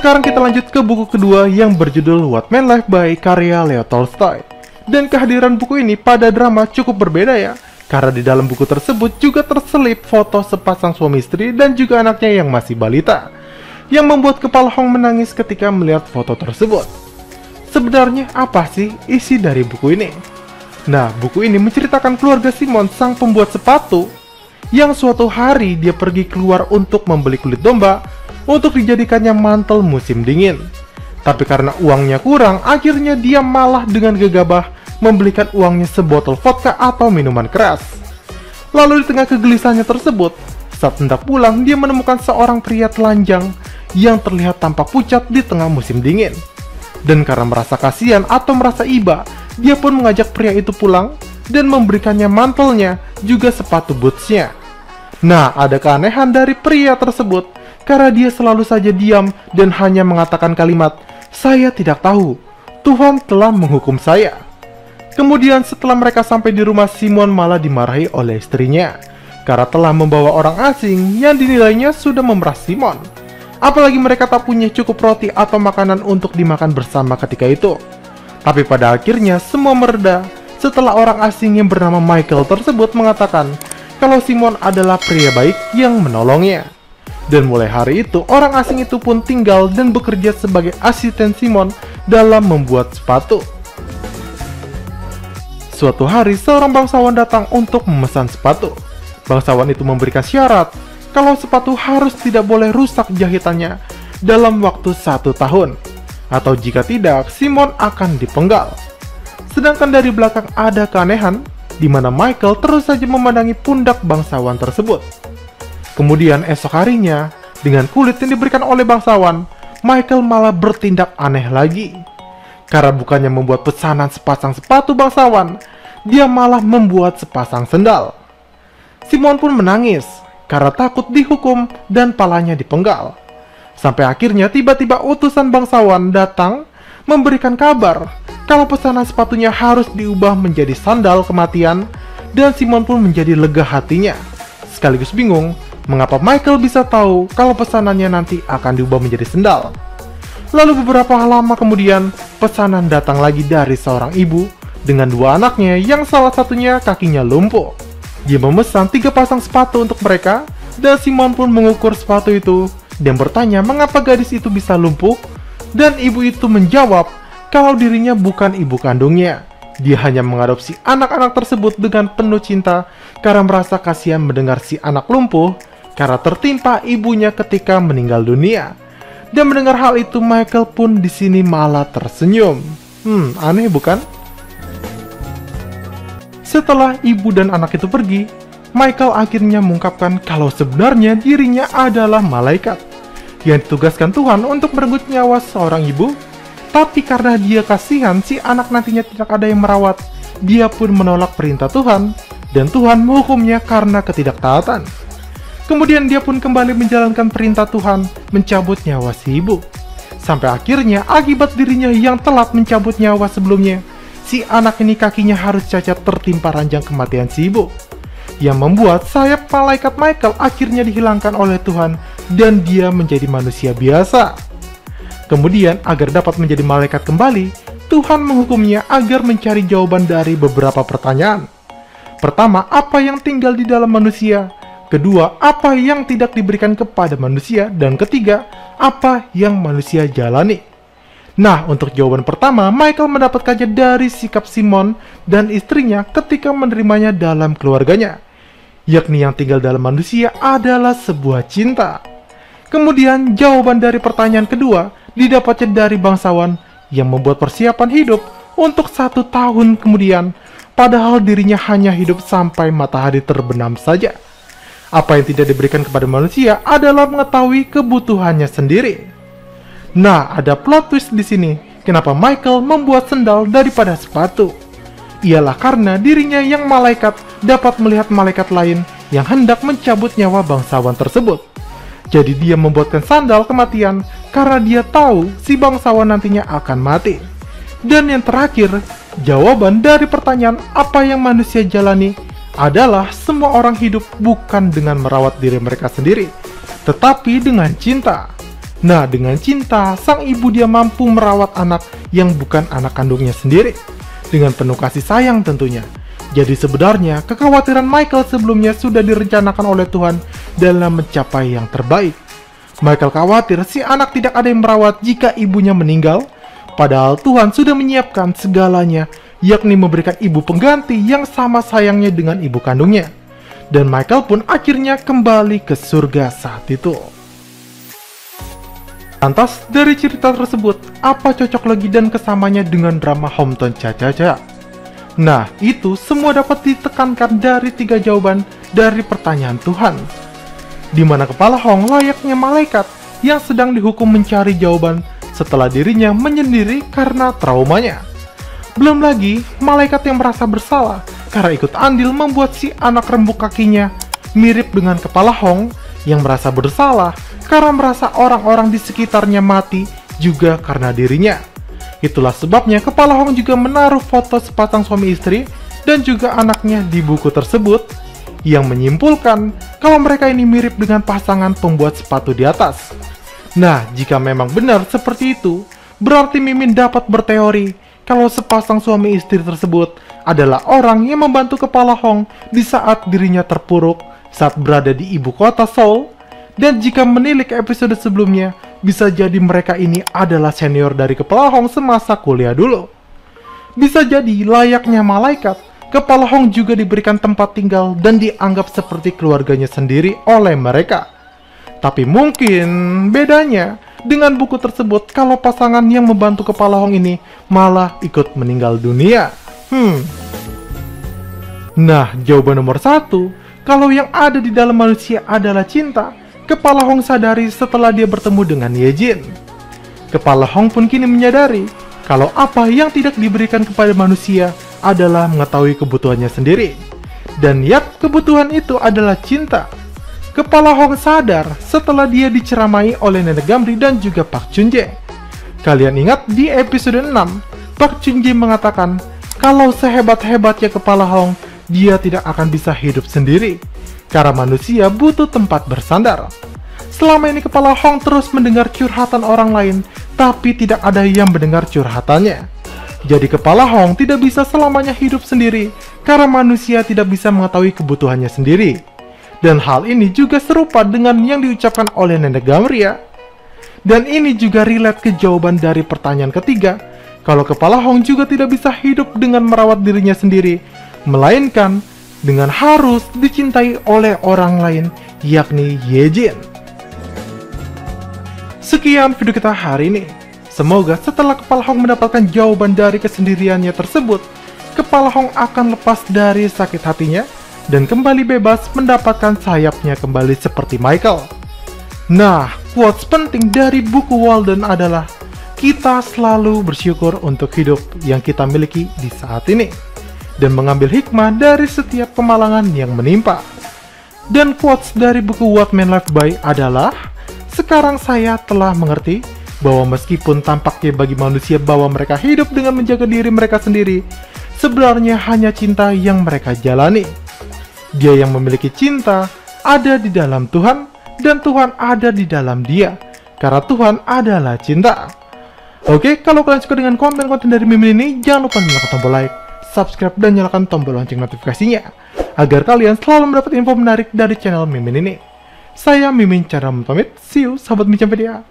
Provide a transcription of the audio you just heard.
Sekarang kita lanjut ke buku kedua yang berjudul What Man Life by karya Leo Tolstoy. Dan kehadiran buku ini pada drama cukup berbeda ya, karena di dalam buku tersebut juga terselip foto sepasang suami istri dan juga anaknya yang masih balita, yang membuat kepala Hong menangis ketika melihat foto tersebut. Sebenarnya apa sih isi dari buku ini? Nah, buku ini menceritakan keluarga Simon, sang pembuat sepatu, yang suatu hari dia pergi keluar untuk membeli kulit domba untuk dijadikannya mantel musim dingin. Tapi karena uangnya kurang, akhirnya dia malah dengan gegabah membelikan uangnya sebotol vodka atau minuman keras. Lalu di tengah kegelisahannya tersebut, saat hendak pulang, dia menemukan seorang pria telanjang yang terlihat tampak pucat di tengah musim dingin. Dan karena merasa kasihan atau merasa iba, dia pun mengajak pria itu pulang dan memberikannya mantelnya, juga sepatu bootsnya. Nah, ada keanehan dari pria tersebut, karena dia selalu saja diam dan hanya mengatakan kalimat, "Saya tidak tahu, Tuhan telah menghukum saya." Kemudian setelah mereka sampai di rumah, Simon malah dimarahi oleh istrinya, karena telah membawa orang asing yang dinilainya sudah memerah Simon. Apalagi mereka tak punya cukup roti atau makanan untuk dimakan bersama ketika itu. Tapi pada akhirnya semua mereda setelah orang asing yang bernama Michael tersebut mengatakan kalau Simon adalah pria baik yang menolongnya. Dan mulai hari itu, orang asing itu pun tinggal dan bekerja sebagai asisten Simon dalam membuat sepatu. Suatu hari, seorang bangsawan datang untuk memesan sepatu. Bangsawan itu memberikan syarat kalau sepatu harus tidak boleh rusak jahitannya dalam waktu 1 tahun. Atau jika tidak, Simon akan dipenggal. Sedangkan dari belakang ada keanehan, di mana Michael terus saja memandangi pundak bangsawan tersebut. Kemudian esok harinya, dengan kulit yang diberikan oleh bangsawan, Michael malah bertindak aneh lagi. Karena bukannya membuat pesanan sepasang sepatu bangsawan, dia malah membuat sepasang sendal. Simon pun menangis, karena takut dihukum dan palanya dipenggal. Sampai akhirnya tiba-tiba utusan bangsawan datang memberikan kabar kalau pesanan sepatunya harus diubah menjadi sandal kematian, dan Simon pun menjadi lega hatinya, sekaligus bingung mengapa Michael bisa tahu kalau pesanannya nanti akan diubah menjadi sendal. Lalu beberapa lama kemudian, pesanan datang lagi dari seorang ibu dengan 2 anaknya yang salah satunya kakinya lumpuh. Dia memesan 3 pasang sepatu untuk mereka, dan Simon pun mengukur sepatu itu dan bertanya mengapa gadis itu bisa lumpuh, dan ibu itu menjawab kalau dirinya bukan ibu kandungnya. Dia hanya mengadopsi anak-anak tersebut dengan penuh cinta karena merasa kasihan mendengar si anak lumpuh karena tertimpa ibunya ketika meninggal dunia. Dan mendengar hal itu, Michael pun di sini malah tersenyum. Aneh bukan? Setelah ibu dan anak itu pergi, Michael akhirnya mengungkapkan kalau sebenarnya dirinya adalah malaikat yang ditugaskan Tuhan untuk merenggut nyawa seorang ibu. Tapi karena dia kasihan si anak nantinya tidak ada yang merawat, dia pun menolak perintah Tuhan, dan Tuhan menghukumnya karena ketidaktaatan. Kemudian dia pun kembali menjalankan perintah Tuhan, mencabut nyawa si ibu. Sampai akhirnya akibat dirinya yang telat mencabut nyawa sebelumnya, si anak ini kakinya harus cacat tertimpa ranjang kematian si ibu, yang membuat sayap malaikat Michael akhirnya dihilangkan oleh Tuhan dan dia menjadi manusia biasa. Kemudian agar dapat menjadi malaikat kembali, Tuhan menghukumnya agar mencari jawaban dari beberapa pertanyaan. Pertama, apa yang tinggal di dalam manusia? Kedua, apa yang tidak diberikan kepada manusia? Dan ketiga, apa yang manusia jalani? Nah, untuk jawaban pertama, Michael mendapatkannya dari sikap Simon dan istrinya ketika menerimanya dalam keluarganya, yakni yang tinggal dalam manusia adalah sebuah cinta. Kemudian jawaban dari pertanyaan kedua didapatnya dari bangsawan yang membuat persiapan hidup untuk 1 tahun kemudian, padahal dirinya hanya hidup sampai matahari terbenam saja. Apa yang tidak diberikan kepada manusia adalah mengetahui kebutuhannya sendiri. Nah, ada plot twist di sini. Kenapa Michael membuat sendal daripada sepatu? Ialah karena dirinya yang malaikat dapat melihat malaikat lain yang hendak mencabut nyawa bangsawan tersebut. Jadi dia membuatkan sandal kematian karena dia tahu si bangsawan nantinya akan mati. Dan yang terakhir, jawaban dari pertanyaan apa yang manusia jalani adalah semua orang hidup bukan dengan merawat diri mereka sendiri, tetapi dengan cinta. Nah, dengan cinta, sang ibu dia mampu merawat anak yang bukan anak kandungnya sendiri, dengan penuh kasih sayang tentunya. Jadi sebenarnya, kekhawatiran Michael sebelumnya sudah direncanakan oleh Tuhan dalam mencapai yang terbaik. Michael khawatir si anak tidak ada yang merawat jika ibunya meninggal, padahal Tuhan sudah menyiapkan segalanya, yakni memberikan ibu pengganti yang sama sayangnya dengan ibu kandungnya. Dan Michael pun akhirnya kembali ke surga saat itu. Lantas, dari cerita tersebut, apa cocok lagi dan kesamanya dengan drama Hometown Cha-Cha-Cha? Nah, itu semua dapat ditekankan dari 3 jawaban dari pertanyaan Tuhan. Di mana kepala Hong layaknya malaikat yang sedang dihukum mencari jawaban setelah dirinya menyendiri karena traumanya. Belum lagi, malaikat yang merasa bersalah karena ikut andil membuat si anak rembuk kakinya mirip dengan kepala Hong yang merasa bersalah karena merasa orang-orang di sekitarnya mati juga karena dirinya. Itulah sebabnya kepala Hong juga menaruh foto sepasang suami istri dan juga anaknya di buku tersebut, yang menyimpulkan kalau mereka ini mirip dengan pasangan pembuat sepatu di atas. Nah, jika memang benar seperti itu, berarti Mimin dapat berteori kalau sepasang suami istri tersebut adalah orang yang membantu kepala Hong di saat dirinya terpuruk saat berada di ibu kota Seoul. Dan jika menilik episode sebelumnya, bisa jadi mereka ini adalah senior dari kepala Hong semasa kuliah dulu. Bisa jadi layaknya malaikat, kepala Hong juga diberikan tempat tinggal dan dianggap seperti keluarganya sendiri oleh mereka. Tapi mungkin bedanya dengan buku tersebut kalau pasangan yang membantu kepala Hong ini malah ikut meninggal dunia. Nah, jawaban nomor 1, kalau yang ada di dalam manusia adalah cinta, kepala Hong sadari setelah dia bertemu dengan Ye Jin. Kepala Hong pun kini menyadari kalau apa yang tidak diberikan kepada manusia adalah mengetahui kebutuhannya sendiri. Dan yap, kebutuhan itu adalah cinta. Kepala Hong sadar setelah dia diceramai oleh Nenek Gamri dan juga Park Chun Jae. Kalian ingat di episode 6, Park Chun Jae mengatakan kalau sehebat-hebatnya kepala Hong, dia tidak akan bisa hidup sendiri karena manusia butuh tempat bersandar. Selama ini kepala Hong terus mendengar curhatan orang lain, tapi tidak ada yang mendengar curhatannya. Jadi kepala Hong tidak bisa selamanya hidup sendiri, karena manusia tidak bisa mengetahui kebutuhannya sendiri. Dan hal ini juga serupa dengan yang diucapkan oleh Nenek Gamri ya. Dan ini juga relate ke jawaban dari pertanyaan ketiga, kalau kepala Hong juga tidak bisa hidup dengan merawat dirinya sendiri, melainkan dengan harus dicintai oleh orang lain, yakni Ye Jin. Sekian video kita hari ini. Semoga setelah kepala Hong mendapatkan jawaban dari kesendiriannya tersebut, kepala Hong akan lepas dari sakit hatinya dan kembali bebas mendapatkan sayapnya kembali seperti Michael. Nah, quotes penting dari buku Walden adalah kita selalu bersyukur untuk hidup yang kita miliki di saat ini, dan mengambil hikmah dari setiap kemalangan yang menimpa. Dan quotes dari buku What Men Live By adalah, sekarang saya telah mengerti bahwa meskipun tampaknya bagi manusia bahwa mereka hidup dengan menjaga diri mereka sendiri, sebenarnya hanya cinta yang mereka jalani. Dia yang memiliki cinta ada di dalam Tuhan, dan Tuhan ada di dalam dia, karena Tuhan adalah cinta. Oke, kalau kalian suka dengan konten-konten dari Mimin ini, jangan lupa nyalakan tombol like, subscribe, dan nyalakan tombol lonceng notifikasinya agar kalian selalu mendapat info menarik dari channel Mimin ini. Saya Mimin cara pamit, see you sahabat Micampedia.